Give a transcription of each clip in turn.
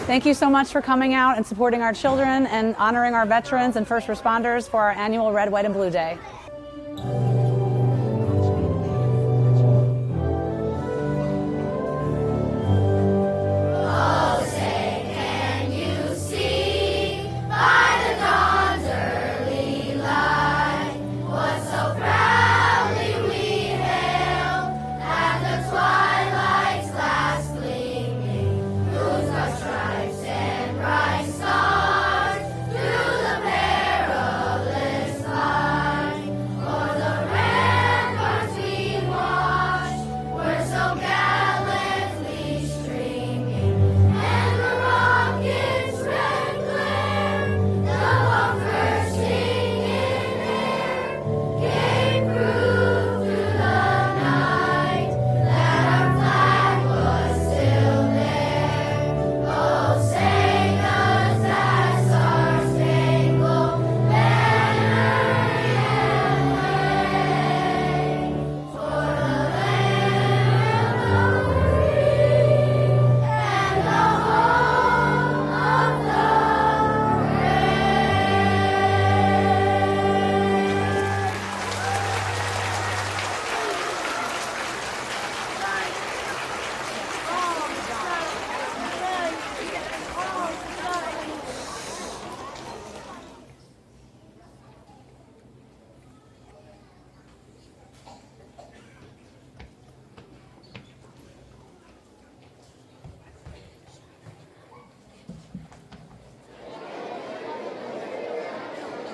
Thank you so much for coming out and supporting our children and honoring our veterans and first responders for our annual Red, White, and Blue Day.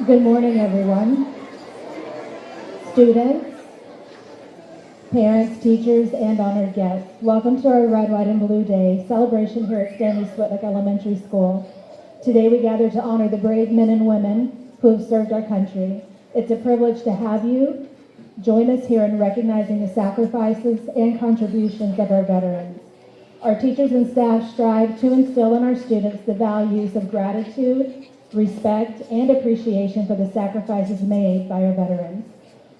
Good morning, everyone. Students, parents, teachers, and honored guests. Welcome to our Red, White, and Blue Day celebration here at Stanley Switlik Elementary School. Today we gather to honor the brave men and women who have served our country. It's a privilege to have you join us here in recognizing the sacrifices and contributions of our veterans. Our teachers and staff strive to instill in our students the values of gratitude, respect, and appreciation for the sacrifices made by our veterans.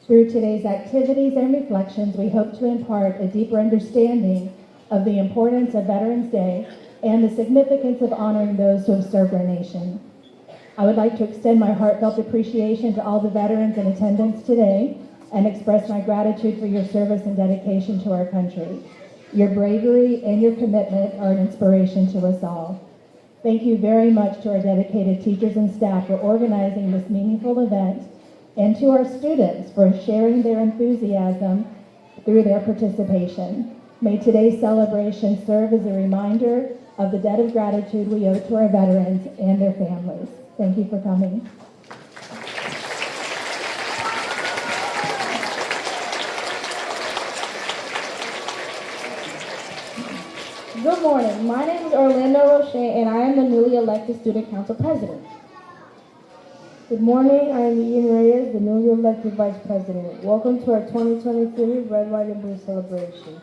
Through today's activities and reflections, we hope to impart a deeper understanding of the importance of Veterans Day and the significance of honoring those who have served our nation. I would like to extend my heartfelt appreciation to all the veterans in attendance today and express my gratitude for your service and dedication to our country. Your bravery and your commitment are an inspiration to us all. Thank you very much to our dedicated teachers and staff for organizing this meaningful event, and to our students for sharing their enthusiasm through their participation. May today's celebration serve as a reminder of the debt of gratitude we owe to our veterans and their families. Thank you for coming. Good morning. My name is Orlando Roche, and I am the newly elected Student Council President. Good morning. I am Ian Reyes, the newly elected Vice President. Welcome to our 2023 Red, White, and Blue celebration.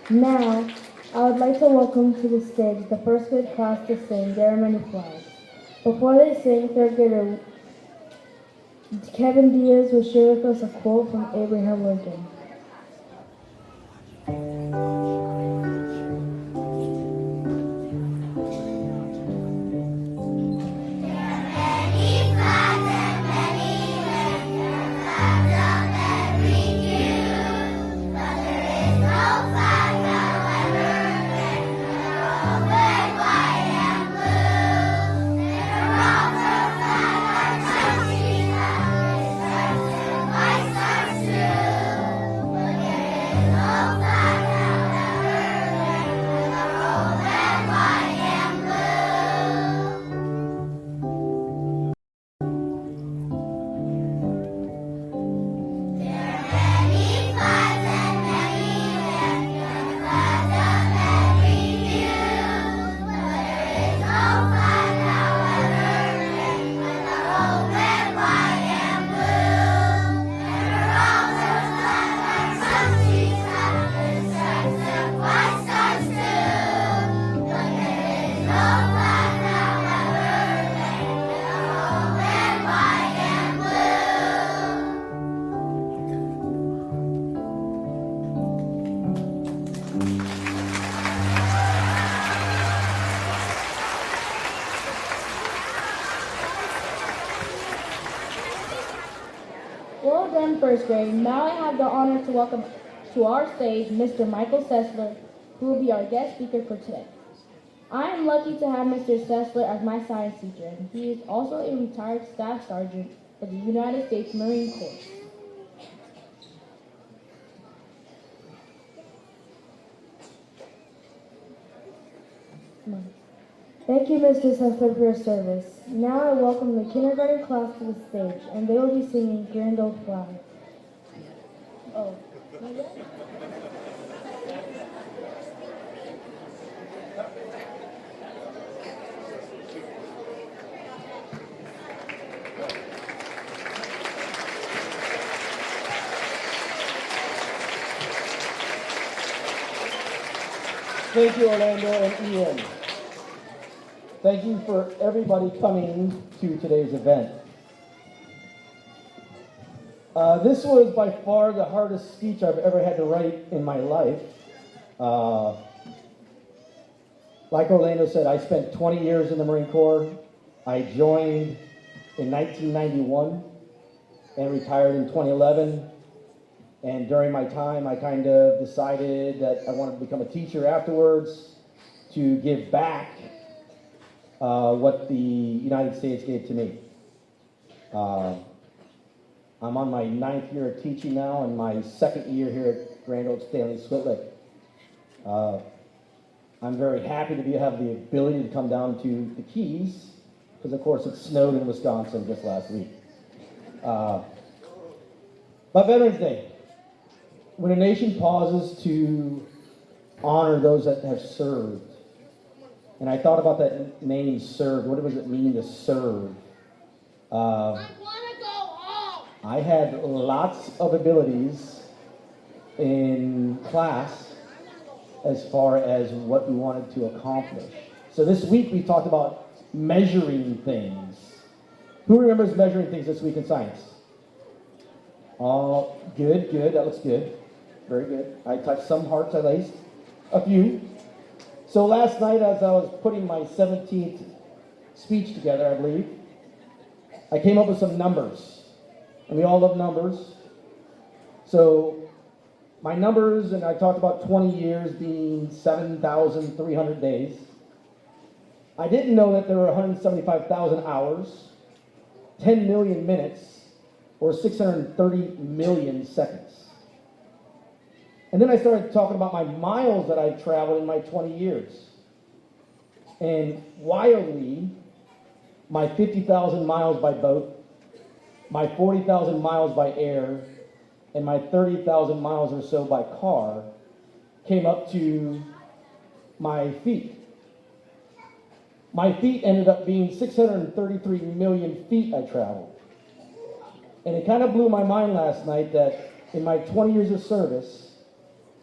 Now, I would like to welcome to the stage the first grade class to sing There Are Many Flags. Before they sing, third grader Kevin Diaz will share with us a quote from Abraham Lincoln. and first grade, now I have the honor to welcome to our stage Mr. Michael Sessler, who will be our guest speaker for today. I am lucky to have Mr. Sessler as my science teacher, and he is also a retired staff sergeant for the United States Marine Corps. Thank you, Mr. Sessler, for your service. Now I welcome the kindergarten class to the stage, and they will be singing Grand Old Flag. Oh. Thank you, Orlando and Ian. Thank you for everybody coming to today's event. This was by far the hardest speech I've ever had to write in my life. Like Orlando said, I spent 20 years in the Marine Corps. I joined in 1991 and retired in 2011. And during my time, I kind of decided that I wanted to become a teacher afterwards to give back what the United States gave to me. I'm on my 9th year of teaching now and my 2nd year here at Grand Old Stanley Switlik. I'm very happy to have the ability to come down to the Keys, because of course it snowed in Wisconsin just last week. But Veterans Day, when a nation pauses to honor those that have served, and I thought about that name, served. What does it mean to serve? I had lots of abilities in class as far as what we wanted to accomplish. So this week we talked about measuring things. Who remembers measuring things this week in science? Oh, good, that looks good. Very good. I touched some hearts, at least. A few. So last night, as I was putting my 17th speech together, I believe, I came up with some numbers. And we all love numbers. So my numbers, and I talked about 20 years being 7,300 days. I didn't know that there were 175,000 hours, 10 million minutes, or 630 million seconds. And then I started talking about my miles that I've traveled in my 20 years. And wildly, my 50,000 miles by boat, my 40,000 miles by air, and my 30,000 miles or so by car came up to my feet. My feet ended up being 633 million feet I traveled. And it kind of blew my mind last night that in my 20 years of service,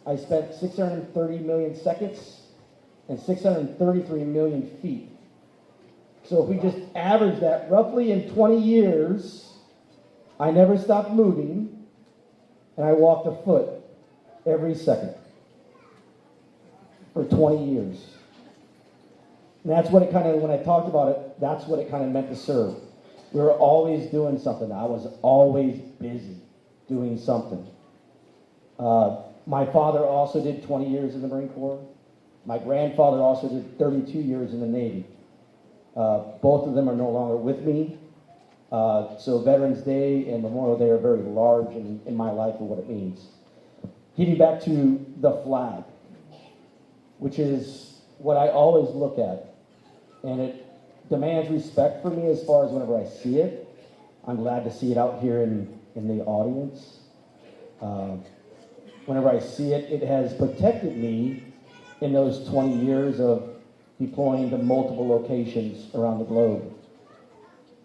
I spent 630 million seconds and 633 million feet. So if we just average that roughly in 20 years, I never stopped moving, and I walked a foot every second for 20 years. And that's what it kind of, when I talked about it, that's what it kind of meant to serve. We were always doing something. I was always busy doing something. My father also did 20 years in the Marine Corps. My grandfather also did 32 years in the Navy. Both of them are no longer with me. So Veterans Day and Memorial Day are very large in my life and what it means. Getting back to the flag, which is what I always look at. And it demands respect for me as far as whenever I see it. I'm glad to see it out here in the audience. Whenever I see it, it has protected me in those 20 years of deploying to multiple locations around the globe.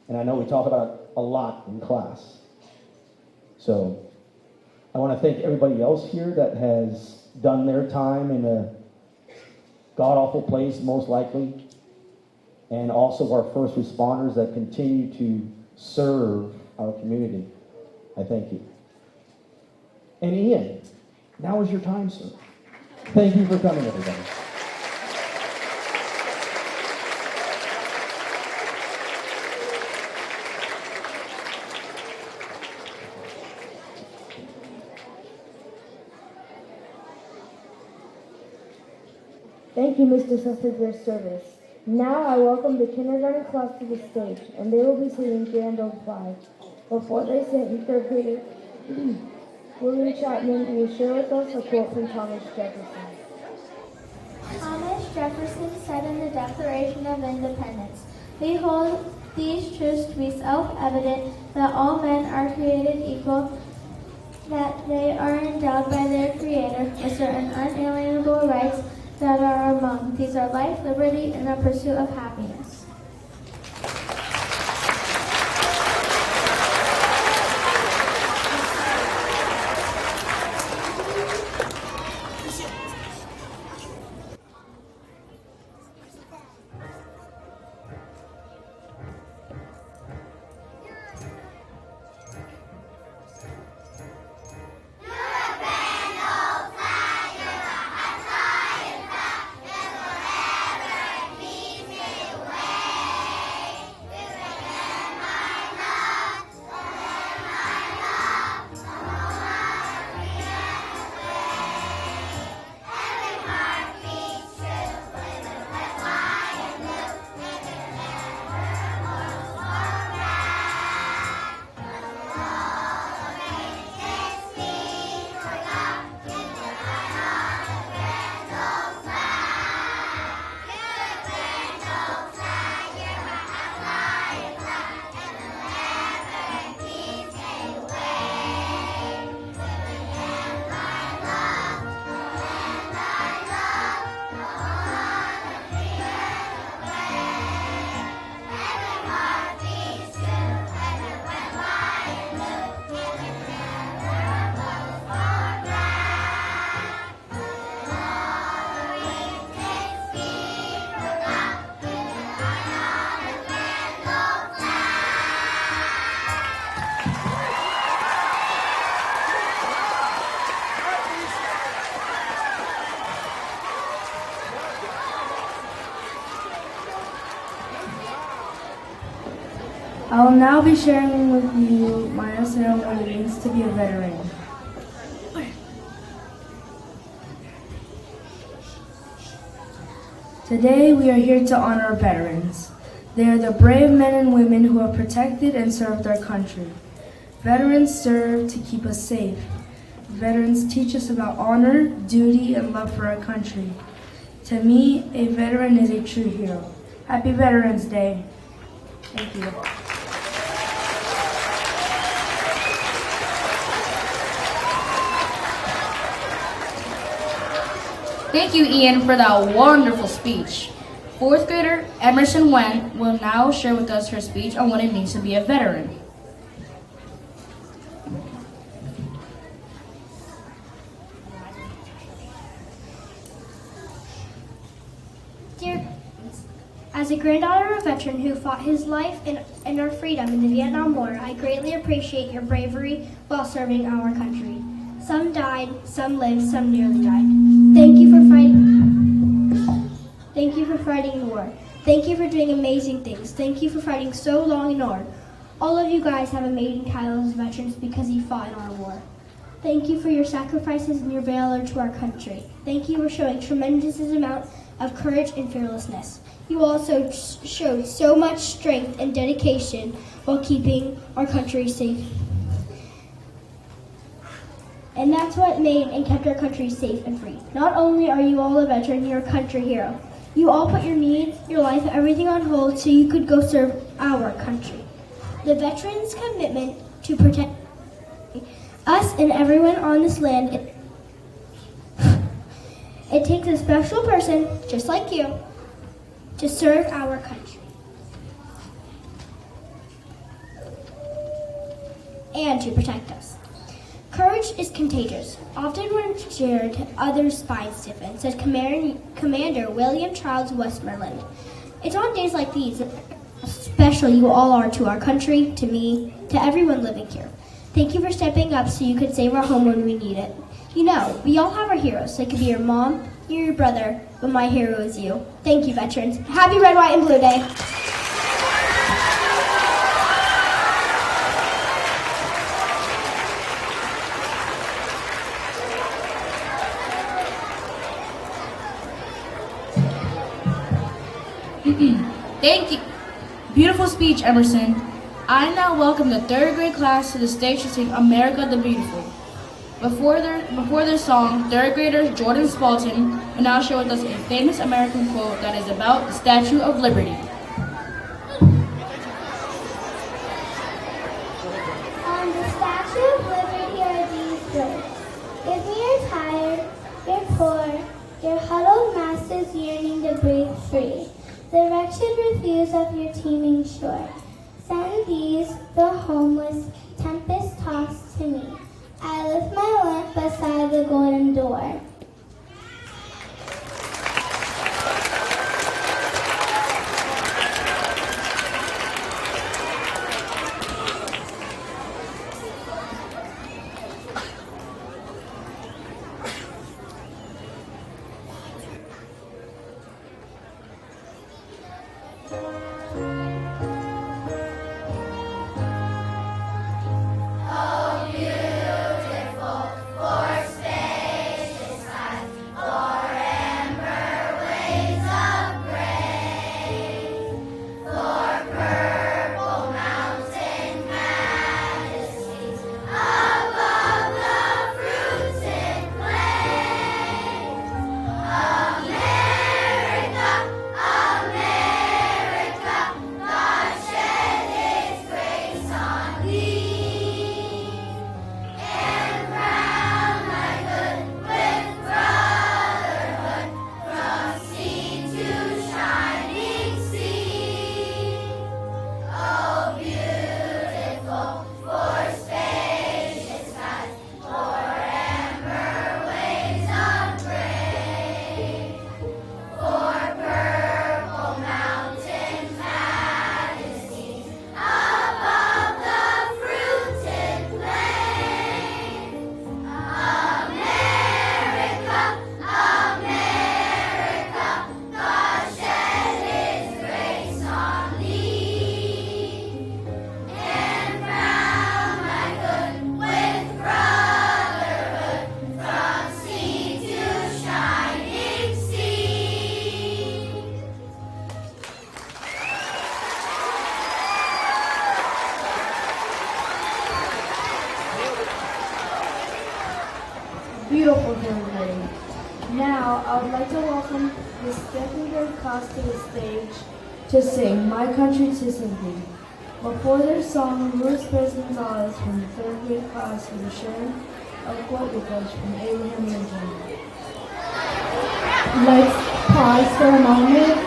And I know we talk about it a lot in class. So I want to thank everybody else here that has done their time in a god-awful place, most likely, and also our first responders that continue to serve our community. I thank you. And Ian, now is your time, sir. Thank you for coming, everybody. Thank you, Mr. Sussman, for your service. Now I welcome the kindergarten class to the stage, and they will be singing Grand Old Flag. Before they sing, third grader William Chapman will share with us a quote from Thomas Jefferson. Thomas Jefferson said in the Declaration of Independence, "We hold these truths to be self-evident, that all men are created equal, that they are endowed by their Creator with certain unalienable rights that are among these are life, liberty, and the pursuit of happiness." I will now be sharing with you my essay on what it means to be a veteran. Today we are here to honor veterans. They are the brave men and women who have protected and served our country. Veterans serve to keep us safe. Veterans teach us about honor, duty, and love for our country. To me, a veteran is a true hero. Happy Veterans Day. Thank you. Thank you, Ian, for that wonderful speech. Fourth grader Emerson Wen will now share with us her speech on what it means to be a veteran. Dear, as a granddaughter of a veteran who fought his life and our freedom in the Vietnam War, I greatly appreciate your bravery while serving our country. Some died, some lived, some nearly died. Thank you for fighting. Thank you for fighting the war. Thank you for doing amazing things. Thank you for fighting so long and hard. All of you guys have amazing titles as veterans because you fought in our war. Thank you for your sacrifices and your valor to our country. Thank you for showing tremendous amount of courage and fearlessness. You also showed so much strength and dedication while keeping our country safe. And that's what made and kept our country safe and free. Not only are you all a veteran, you're a country hero. You all put your needs, your life, everything on hold so you could go serve our country. The veterans' commitment to protect us and everyone on this land, it takes a special person, just like you, to serve our country. And to protect us. Courage is contagious. Often when shared, others' spines stiffen, said Commander William Charles Westmoreland. It's on days like these that special you all are to our country, to me, to everyone living here. Thank you for stepping up so you could save our home when we need it. You know, we all have our heroes. They could be your mom, your brother, but my hero is you. Thank you, veterans. Happy Red, White, and Blue Day. Thank you. Beautiful speech, Emerson. I now welcome the third grade class to the stage to sing America the Beautiful. Before their song, third grader Jordan Spalton will now share with us a famous American quote that is about the Statue of Liberty. On the Statue of Liberty are these words. If you're tired, you're poor, your huddled masses yearning to breathe free, the wretched refuse of your teeming shore. Send these, the homeless, tempest-tossed to me. I lift my lamp beside the golden door. Beautiful everybody. Now, I would like to welcome the second grade class to the stage to sing My Country to Simply. Before their song, Luis Perez Gonzalez from the third grade class will be sharing a quote with us from Abraham Lincoln. Let's pause for a moment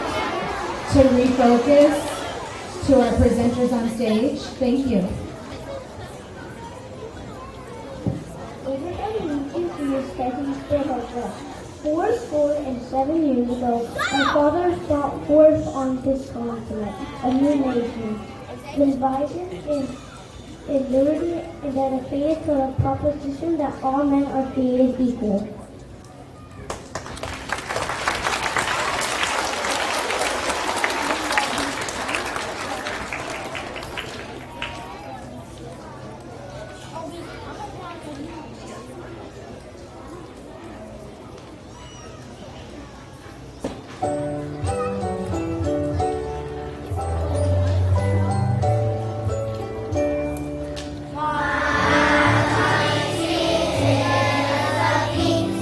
to refocus to our presenters on stage. Thank you. Abraham Lincoln used Gettysburg Address. 407 years ago, our fathers fought forth on this continent, a new nation, divided in liberty and dedicated to the proposition that all men are created equal. King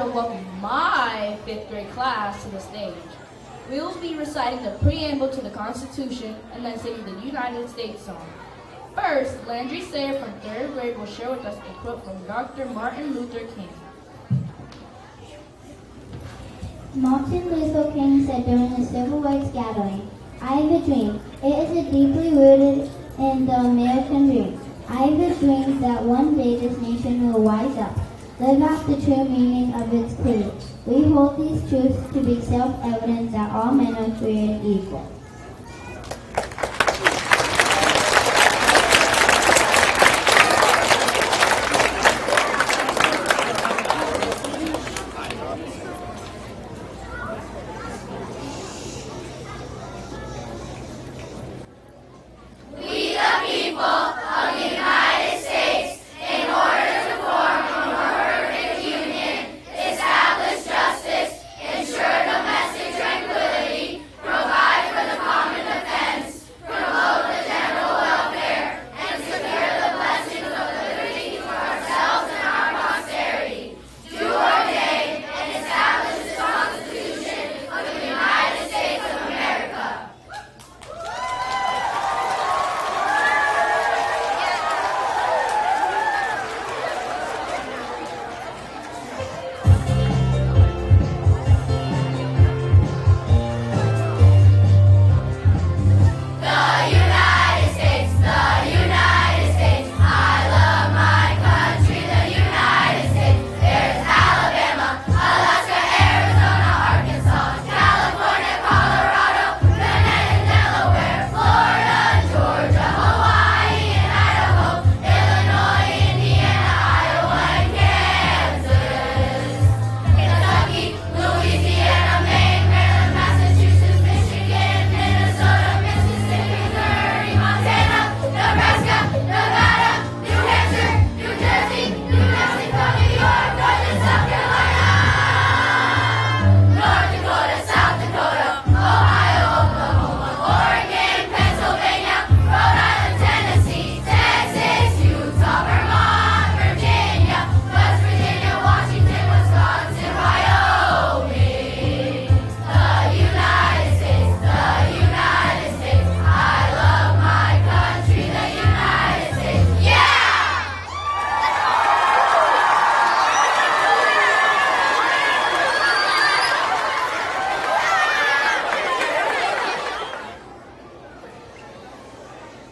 now welcome my 5th grade class to the stage. We will be reciting the preamble to the Constitution and then singing the United States song. First, Landry Sayer from 3rd grade will share with us a quote from Dr. Martin Luther King. Martin Luther King said during the Civil Rights gathering, "I have a dream. It is deeply rooted in the American dream. I have a dream that one day this nation will rise up, live out the true meaning of its creed. We hold these truths to be self-evident that all men are created equal."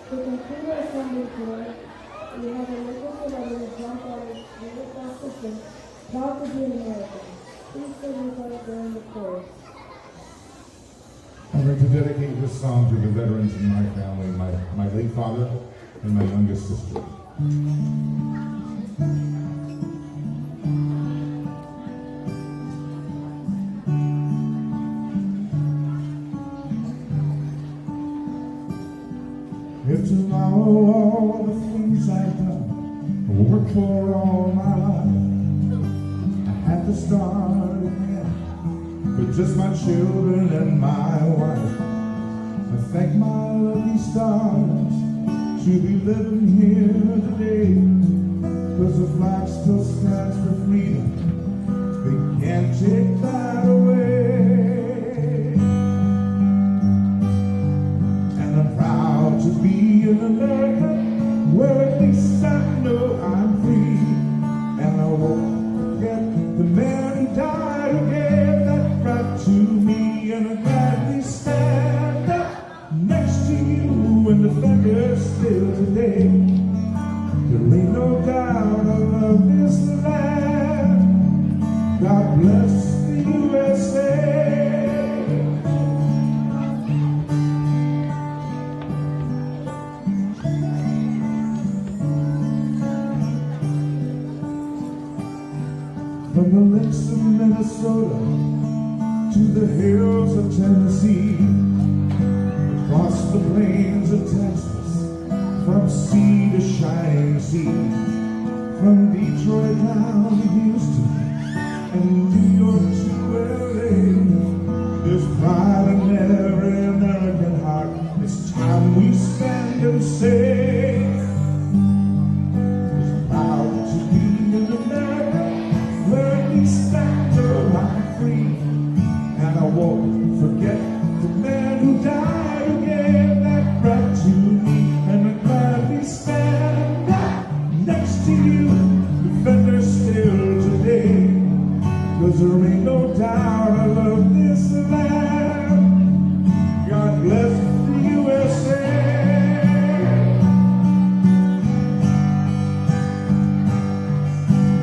To conclude our assembly today, we have a local celebrity John Barnes, Universal Assistant, proud to be an American. Please sing with us during the chorus. I'm going to dedicate this song to the veterans in my family, my late father and my youngest sister. If tomorrow all the things I've done, worked for all my life, I had to start again with just my children and my wife. I thank my lucky stars to be living here today, 'cause the flag still stands for freedom. They can't take that away. And I'm proud to be in America, where at least I know I'm free. And I won't forget the man who died who gave that right to me. And I gladly stand up next to you and defend her still today. There ain't no doubt I love this land. God bless the USA. From the lakes of Minnesota to the hills of Tennessee, across the plains of Texas, from sea to shining sea, from Detroit down to Houston and New York to LA, there's pride in every American heart. It's time we stand and say, it's proud to be in America, where we stand. free. And I won't forget the man who died who gave that right to me. And I gladly stand next to you, defender still today. 'Cause there ain't no doubt I love this land. God bless the USA.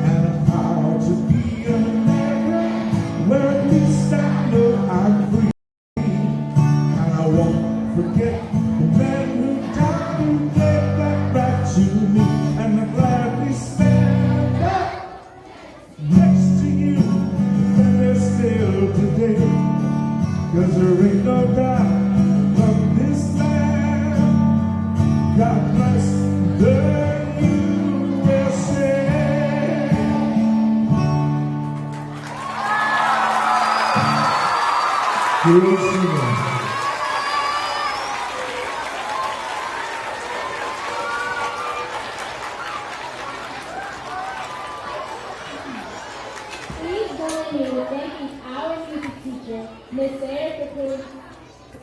And I'm proud to be an American, where at least I know I'm free. And I won't forget the man who died who gave that right to me. And I gladly stand up next to you, defender still today. 'Cause there ain't no doubt of this land. God bless the USA. Good singing. Please join me in thanking our music teacher, Miss Sarah,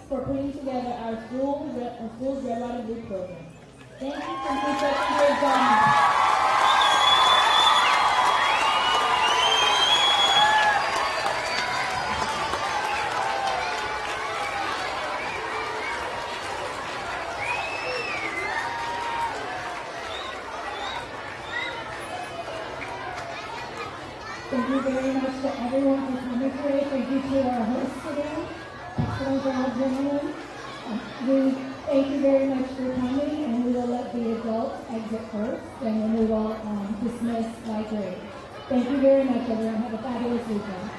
for putting together our school's Red, White, and Blue program. Thank you for such a great job. Thank you very much to everyone for coming today. Thank you to our hosts today. Excellent job, gentlemen. We thank you very much for coming, and we will let the adults exit first, and then we will dismiss by grade. Thank you very much, everyone. Have a fabulous weekend.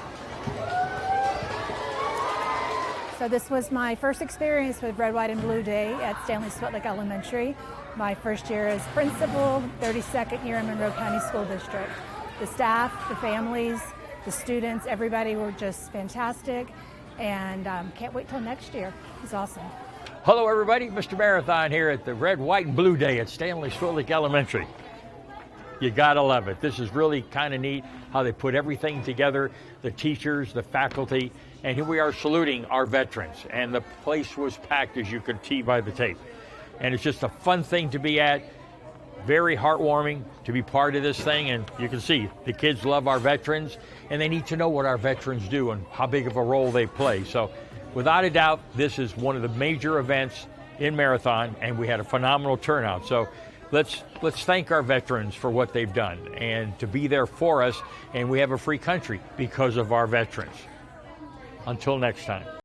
So this was my first experience with Red, White, and Blue Day at Stanley Switlik Elementary. My first year as principal, 32nd year in Monroe County School District. The staff, the families, the students, everybody were just fantastic, and can't wait till next year. It's awesome. Hello everybody, Mr. Marathon here at the Red, White, and Blue Day at Stanley Switlik Elementary. You gotta love it. This is really kind of neat how they put everything together, the teachers, the faculty, and here we are saluting our veterans. And the place was packed, as you could see by the tape. And it's just a fun thing to be at. Very heartwarming to be part of this thing, and you can see the kids love our veterans, and they need to know what our veterans do and how big of a role they play. So without a doubt, this is one of the major events in Marathon, and we had a phenomenal turnout. So let's thank our veterans for what they've done and to be there for us, and we have a free country because of our veterans. Until next time.